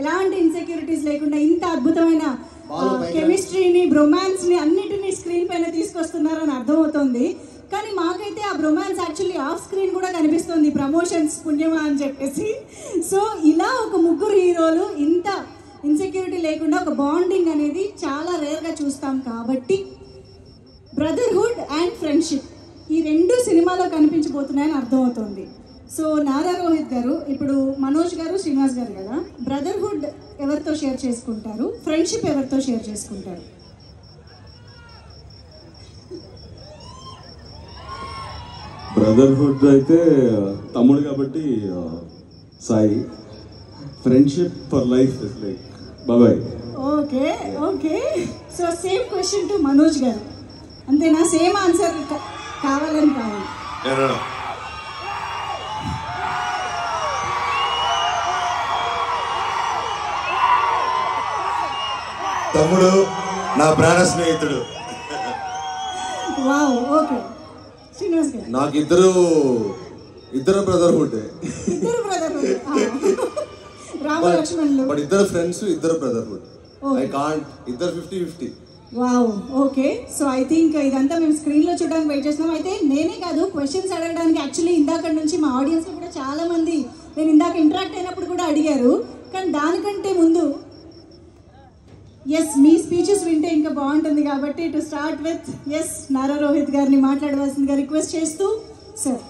ఎలాంటి ఇన్సెక్యూరిటీస్ లేకుండా ఇంత అద్భుతమైన కెమిస్ట్రీని, బ్రొమాన్స్ని అన్నిటినీ స్క్రీన్ పైన తీసుకొస్తున్నారని అర్థమవుతుంది. కానీ మాకైతే ఆ బ్రొమాన్స్ యాక్చువల్లీ ఆఫ్ స్క్రీన్ కూడా కనిపిస్తుంది, ప్రమోషన్స్ పుణ్యమా అని చెప్పేసి. సో ఇలా ఒక ముగ్గురు హీరోలు ఇంత ఇన్సెక్యూరిటీ లేకుండా ఒక బాండింగ్ అనేది చాలా రేర్గా చూస్తాం. కాబట్టి బ్రదర్హుడ్ అండ్ ఫ్రెండ్షిప్ ఈ రెండు సినిమాలో కనిపించబోతున్నాయని అర్థమవుతుంది. సో నారా రోహిత్ గారు, ఇప్పుడు మనోజ్ గారు, శ్రీనివాస్ గారు కదా, బ్రదర్హుడ్ ఎవరితో షేర్ చేసుకుంటారు, ఫ్రెండ్షిప్ ఎవరితో షేర్ చేసుకుంటారు? బ్రదర్హుడ్ అయితే తమ్ముడు కాబట్టి Sai. Friendship for life is like బాబాయ్. Okay okay. So same question to Manoj garu, అంతేనా? సేమ్ ఆన్సర్ కావాలని కావాలి. తమ్ముడు నా ప్రాణ స్నేహితుడు. వావ్. ఓకే శ్రీనివాస్ గారు. నాకు ఇద్దరు బ్రదర్హుడ్. ఇద్దరు బ్రదర్హుడ్, రామ లక్ష్మణులు. బట్ ఇద్దరు ఫ్రెండ్స్, ఇద్దరు బ్రదర్హుడ్. ఐ కాంట్ ఇద్దరు 50-50. Wow. Okay. So I think ఇదంతా మేము స్క్రీన్లో చూడడానికి వెయిట్ చేస్తున్నాం. అయితే నేనే కాదు, క్వశ్చన్స్ అడగడానికి యాక్చువల్లీ ఇందాక నుంచి మా ఆడియన్స్లో కూడా చాలామంది నేను ఇందాక ఇంటరాక్ట్ అయినప్పుడు కూడా అడిగారు. కానీ దానికంటే ముందు ఎస్ మీ స్పీచెస్ వింటే ఇంకా బాగుంటుంది. కాబట్టి to start with S Nara Rohit గారిని మాట్లాడవలసిందిగా రిక్వెస్ట్ చేస్తూ సార్.